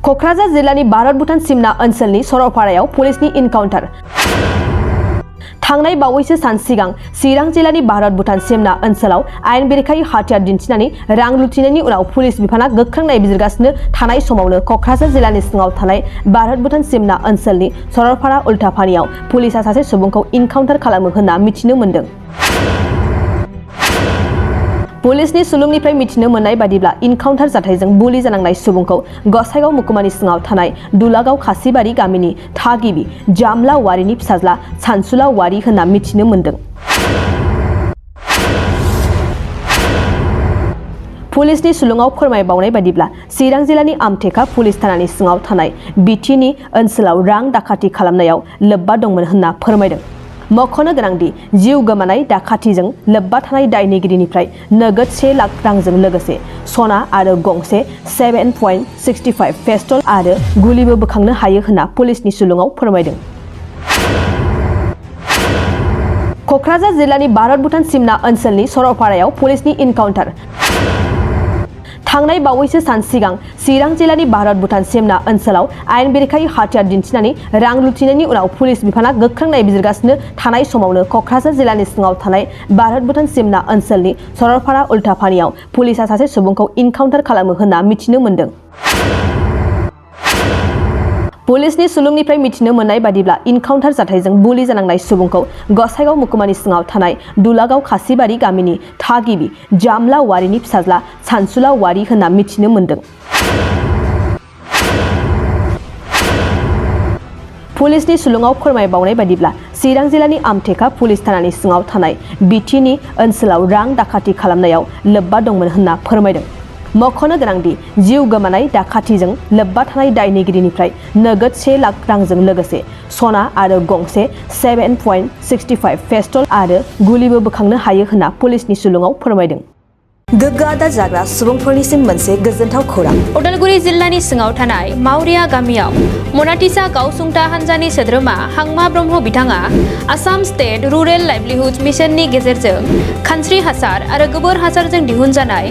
क'क्राझार जिल्लानि भारत भुटान सिमना ओनसोलनि सरलपारायाव पुलिसनि इनकाउन्टार। थांनाय बावैसो सान सिगां चिरां जिल्लानि भारत भुटान सिमना ओनसोलाव आयेन बेरेखायै हाथियार दिन्थिनानै रां लुथिनायनि उनाव पुलिस बिफाना गोख्रों नायबिजिरगासिनो थानाय समावनो क'क्राझार जिल्लानि सिङाव थानाय भारत भुटान सिमना ओनसोलनि सरलपारा उल्टापानियाव पुलिसा सासे सुबुंखौ इनकाउन्टार खालामो होनना मिथिनो मोन्दों। पुलिसनि सुलुंनिफ्राय मिथिनो मोननाय बादिब्ला इनकाउन्टार जाथायजों बुलि जानांनाय सुबुंखौ गसाइगाव महकुमानि सिङाव थानाय दुलागाव खासिबारि गामिनि थागिबि जामला औवारिनि फिसाज्ला सानसुला औवारि होनना मिथिनो मोन्दों। पुलिसनि सुलुङाव फोरमायबावनाय बादिब्ला चिरां जिल्लानि आमटेका पुलिस थानानि सिङाव थानाय बिटिनि ओनसोलाव रां दाखाथि खालामनायाव लोब्बा दंमोन होनना फोरमायदों। मख'नो गोनांदि जिउ गोमानाय दाखाथिजों लोब्बा थानाय दायनिगिरिनिफ्राय नोगोद 1 लाख रांजों लोगोसे सना आरो गंसे 7.65 पिस्तल आरो गुलिबो बोखांनो हायो होनना पुलिसनि सुलुङाव फोरमायदों। क'क्राझार जिल्लानि भारत भुटान सिमना ओनसोलनि सरलपारायाव पुलिसनि इनकाउन्टार। थांनाय बावैसो सान सिगां चिरां जिल्लानि भारत भुटान सिमना ओनसोलाव आयेन बेरेखायै हाथियार दिन्थिनानै रां लुथिनायनि उनाव पुलिस बिफाना गोख्रों नायबिजिरगासिनो थानाय समावनो क'क्राझार जिल्लानि सिङाव थानाय भारत भुटान सिमना ओनसोलनि सरलपारा उल्टापानियाव पुलिसा सासे सुबुंखौ इनकाउन्टार खालामो होनना मिथिनो मोन्दों। पुलिसनि सुलुंनिफ्राय मिथिनो मोननाय बादिब्ला इनकाउन्टार जाथायजों बुलि जानांनाय सुबुंखौ गसाइगाव महकुमानि सिङाव थानाय दुलागाव खासिबारि गामिनि थागिबि जामला औवारिनि फिसाज्ला सानसुला औवारि होनना मिथिनो मोन्दों। पुलिसनि सुलुङाव फोरमायबावनाय बादिब्ला चिरां जिल्लानि आमटेका पुलिस थानानि सिङाव थानाय बिटिनि ओनसोलाव रां दाखाथि खालामनायाव लोब्बा दंमोन होनना फोरमायदों। मख'नो गोनांदि जिउ गोमानाय दाखाथिजों लोब्बा थानाय दायनिगिरिनिफ्राय नोगोद 1 लाख रांजों लोगोसे सना आरो गंसे 7.65 पिस्तल आरो गुलिबो बोखांनो हायो होनना पुलिसनि सुलुङाव फोरमायदों। गोग्गो आदार जाग्रा सुबुंफोरनिसिम मोनसे गोजोनथाव खौरां। उदालगुरि जिल्लानि सिङाव थानाय मावरिया गामियाव मनाटिसा गावसुंथा हान्जानि सोद्रोमा हांमा ब्रह्म बिथाङा आसाम स्टेट रुरेल लाइभलिहुड मिशननि गेजेरजों खानस्रि हासार आरो गोबोर हासारजों दिहुनजानाय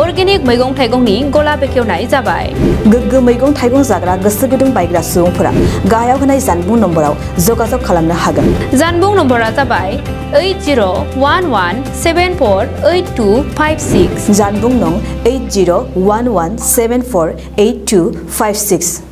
अर्गेनिक मैगं थाइगंनि गला बेखेवनाय जाबाय। गोग्गो मैगं थाइगं जाग्रा गोसो गुदुं बायग्रा सुबुंफोरा गाहायाव होनाय जानबुं नम्बराव जगाजग खालामनो हागोन। जानबुं नम्बरा जाबाय 8011748256। जानबुं नं 8011748256।